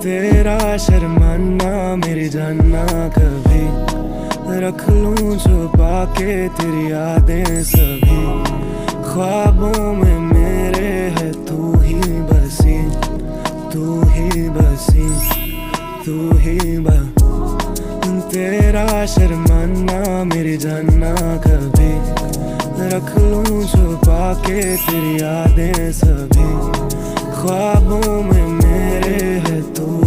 तेरा शर्माना मेरी जानना कभी रख लूं छुपा के तेरी यादें सभी। ख्वाबों में मेरे है तू ही बसी, तू ही बसी, तू ही तेरा शर्माना मेरी जानना कभी रख लूं छुपा के तेरी यादें सभी। ख्वाबों में मेरे है तू